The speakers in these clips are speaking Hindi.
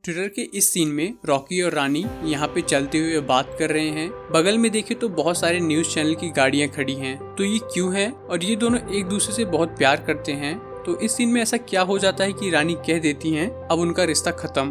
ट्रेलर के इस सीन में रॉकी और रानी यहाँ पे चलते हुए बात कर रहे हैं। बगल में देखे तो बहुत सारे न्यूज चैनल की गाड़ियाँ खड़ी हैं। तो ये क्यों है और ये दोनों एक दूसरे से बहुत प्यार करते हैं। तो इस सीन में ऐसा क्या हो जाता है कि रानी कह देती हैं अब उनका रिश्ता खत्म।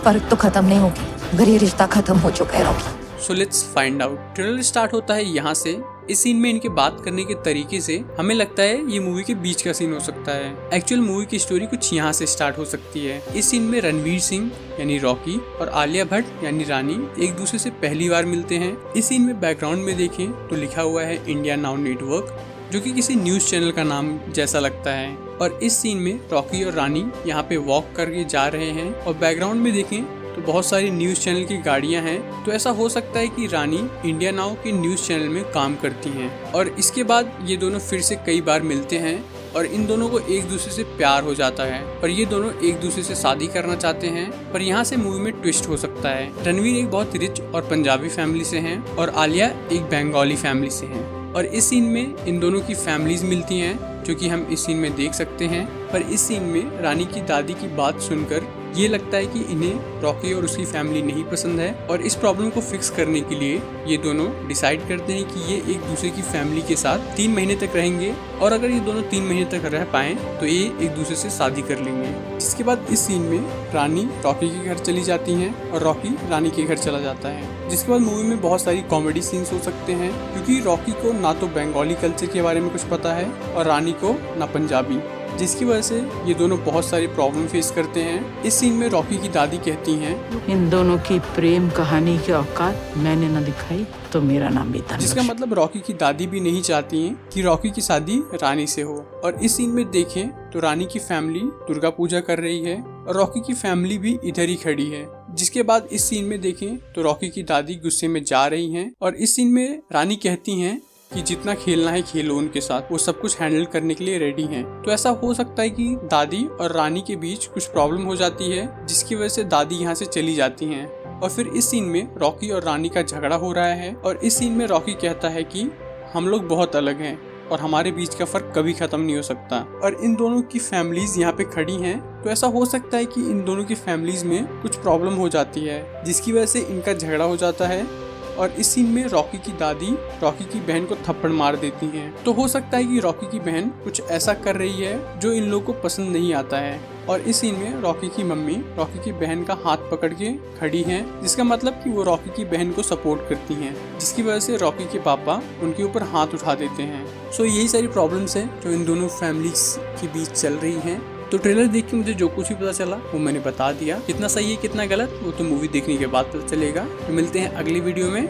पर तो खत्म नहीं होगी, अगर ये रिश्ता खत्म हो चुका है Rocky. So let's find out. Trailer start होता है यहाँ से। इस सीन में इनके बात करने के तरीके से हमें लगता है ये मूवी के बीच का सीन हो सकता है। एक्चुअल मूवी की स्टोरी कुछ यहाँ से स्टार्ट हो सकती है। इस सीन में रणवीर सिंह यानी रॉकी और आलिया भट्ट यानी रानी एक दूसरे से पहली बार मिलते हैं। इस सीन में बैकग्राउंड में देखें तो लिखा हुआ है इंडिया नाउ नेटवर्क, जो कि किसी न्यूज चैनल का नाम जैसा लगता है। और इस सीन में रॉकी और रानी यहाँ पे वॉक करके जा रहे हैं और बैकग्राउंड में देखें तो बहुत सारी न्यूज़ चैनल की गाड़ियां हैं। तो ऐसा हो सकता है कि रानी इंडिया नाउ के न्यूज़ चैनल में काम करती हैं। और इसके बाद ये दोनों फिर से कई बार मिलते हैं और इन दोनों को एक दूसरे से प्यार हो जाता है और ये दोनों एक दूसरे से शादी करना चाहते हैं। पर यहाँ से मूवी में ट्विस्ट हो सकता है। रणवीर एक बहुत रिच और पंजाबी फैमिली से हैं और आलिया एक बंगाली फैमिली से हैं। और इस सीन में इन दोनों की फैमिलीज मिलती हैं, जो कि हम इस सीन में देख सकते हैं। पर इस सीन में रानी की दादी की बात सुनकर ये लगता है कि इन्हें रॉकी और उसकी फैमिली नहीं पसंद है और इस प्रॉब्लम को फिक्स करने के लिए ये दोनों डिसाइड करते हैं कि ये एक दूसरे की फैमिली के साथ 3 महीने तक रहेंगे और अगर ये दोनों 3 महीने तक रह पाएं तो ये एक दूसरे से शादी कर लेंगे। जिसके बाद इस सीन में रानी रॉकी के घर चली जाती हैं और रॉकी रानी के घर चला जाता है। जिसके बाद मूवी में बहुत सारी कॉमेडी सीन्स हो सकते हैं, क्योंकि रॉकी को ना तो बंगाली कल्चर के बारे में कुछ पता है और रानी को ना पंजाबी, जिसकी वजह से ये दोनों बहुत सारी प्रॉब्लम फेस करते हैं। इस सीन में रॉकी की दादी कहती हैं, इन दोनों की प्रेम कहानी की औकात मैंने न दिखाई तो मेरा नाम भी था। जिसका मतलब रॉकी की दादी भी नहीं चाहती हैं कि रॉकी की शादी रानी से हो। और इस सीन में देखें तो रानी की फैमिली दुर्गा पूजा कर रही है और रॉकी की फैमिली भी इधर ही खड़ी है। जिसके बाद इस सीन में देखें तो रॉकी की दादी गुस्से में जा रही हैं और इस सीन में रानी कहती हैं कि जितना खेलना है खेलो उनके साथ, वो सब कुछ हैंडल करने के लिए रेडी हैं। तो ऐसा हो सकता है कि दादी और रानी के बीच कुछ प्रॉब्लम हो जाती है, जिसकी वजह से दादी यहाँ से चली जाती हैं। और फिर इस सीन में रॉकी और रानी का झगड़ा हो रहा है और इस सीन में रॉकी कहता है कि हम लोग बहुत अलग हैं और हमारे बीच का फर्क कभी खत्म नहीं हो सकता। और इन दोनों की फैमिलीज यहाँ पे खड़ी हैं, तो ऐसा हो सकता है कि इन दोनों की फैमिलीज में कुछ प्रॉब्लम हो जाती है, जिसकी वजह से इनका झगड़ा हो जाता है। और इस सीन में रॉकी की दादी रॉकी की बहन को थप्पड़ मार देती हैं। तो हो सकता है कि रॉकी की बहन कुछ ऐसा कर रही है जो इन लोगों को पसंद नहीं आता है। और इस सीन में रॉकी की मम्मी रॉकी की बहन का हाथ पकड़ के खड़ी हैं, जिसका मतलब कि वो रॉकी की बहन को सपोर्ट करती हैं, जिसकी वजह से रॉकी के पापा उनके ऊपर हाथ उठा देते हैं। सो यही सारी प्रॉब्लम्स हैं जो इन दोनों फैमिलीज के बीच चल रही हैं। तो ट्रेलर देख के मुझे जो कुछ भी पता चला वो मैंने बता दिया। कितना सही है कितना गलत वो तो मूवी देखने के बाद पता चलेगा। तो मिलते हैं अगली वीडियो में।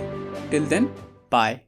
Till then bye.